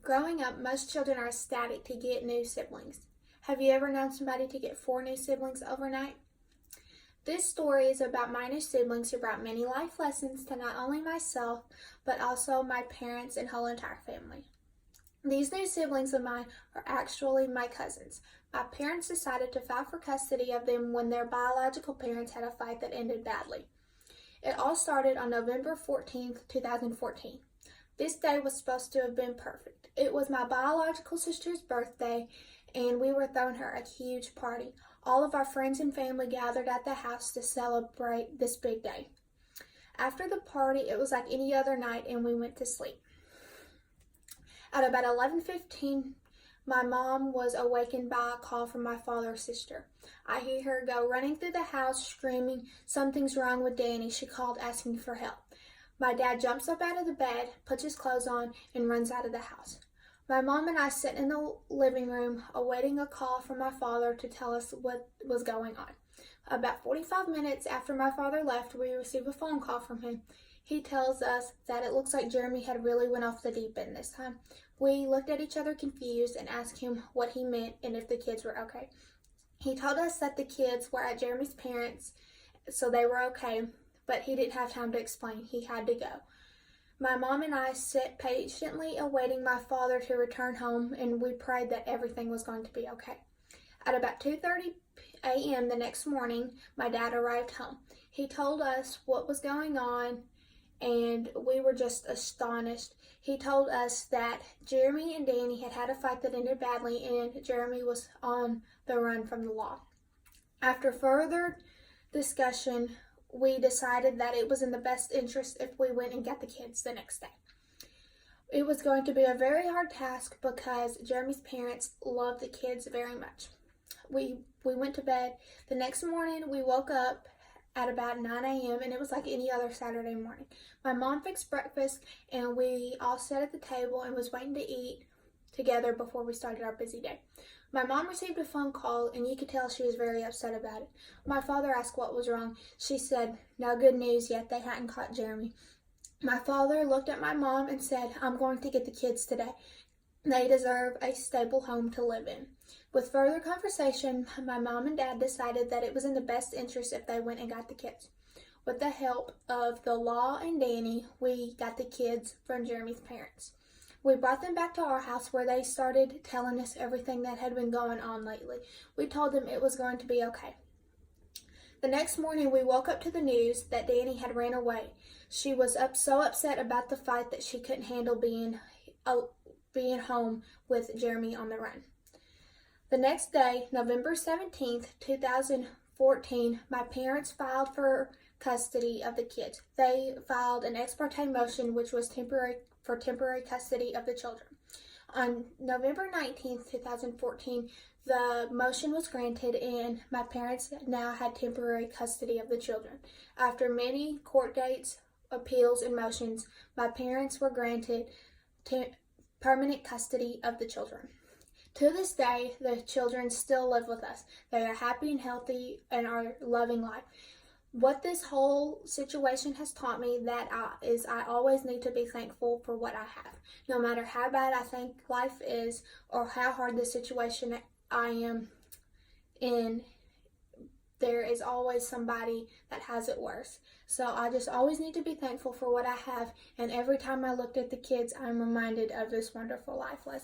Growing up, most children are ecstatic to get new siblings. Have you ever known somebody to get 4 new siblings overnight? This story is about my new siblings who brought many life lessons to not only myself, but also my parents and whole entire family. These new siblings of mine are actually my cousins. My parents decided to file for custody of them when their biological parents had a fight that ended badly. It all started on November 14th, 2014. This day was supposed to have been perfect. It was my biological sister's birthday, and we were throwing her a huge party. All of our friends and family gathered at the house to celebrate this big day. After the party, it was like any other night, and we went to sleep. At about 11:15, my mom was awakened by a call from my father's sister. I hear her go running through the house screaming, "Something's wrong with Danny." She called asking for help. My dad jumps up out of the bed, puts his clothes on, and runs out of the house. My mom and I sit in the living room awaiting a call from my father to tell us what was going on. About 45 minutes after my father left, we receive a phone call from him. He tells us that it looks like Jeremy had really went off the deep end this time. We looked at each other confused and asked him what he meant and if the kids were okay. He told us that the kids were at Jeremy's parents', so they were okay, but he didn't have time to explain. He had to go. My mom and I sit patiently awaiting my father to return home, and we prayed that everything was going to be okay. At about 2:30 a.m. the next morning, my dad arrived home. He told us what was going on, and we were just astonished. He told us that Jeremy and Danny had had a fight that ended badly, and Jeremy was on the run from the law. After further discussion, we decided that it was in the best interest if we went and got the kids the next day. It was going to be a very hard task because Jeremy's parents loved the kids very much. We went to bed. The next morning, we woke up at about 9 a.m. and it was like any other Saturday morning. My mom fixed breakfast and we all sat at the table and was waiting to eat together before we started our busy day. My mom received a phone call and you could tell she was very upset about it. My father asked what was wrong. She said, "No good news yet, they hadn't caught Jeremy." My father looked at my mom and said, "I'm going to get the kids today. They deserve a stable home to live in." With further conversation, my mom and dad decided that it was in the best interest if they went and got the kids. With the help of the law and Danny, we got the kids from Jeremy's parents. We brought them back to our house where they started telling us everything that had been going on lately. We told them it was going to be okay. The next morning, we woke up to the news that Danny had ran away. She was so upset about the fight that she couldn't handle being home with Jeremy on the run. The next day, November 17th, 2014, my parents filed for custody of the kids. They filed an ex parte motion, which was temporary custody of the children. On November 19th, 2014, the motion was granted and my parents now had temporary custody of the children. After many court dates, appeals, and motions, my parents were granted permanent custody of the children. To this day, the children still live with us. They are happy and healthy and are loving life. What this whole situation has taught me is I always need to be thankful for what I have. No matter how bad I think life is or how hard the situation I am in, there is always somebody that has it worse. So I just always need to be thankful for what I have. And every time I looked at the kids, I'm reminded of this wonderful life lesson.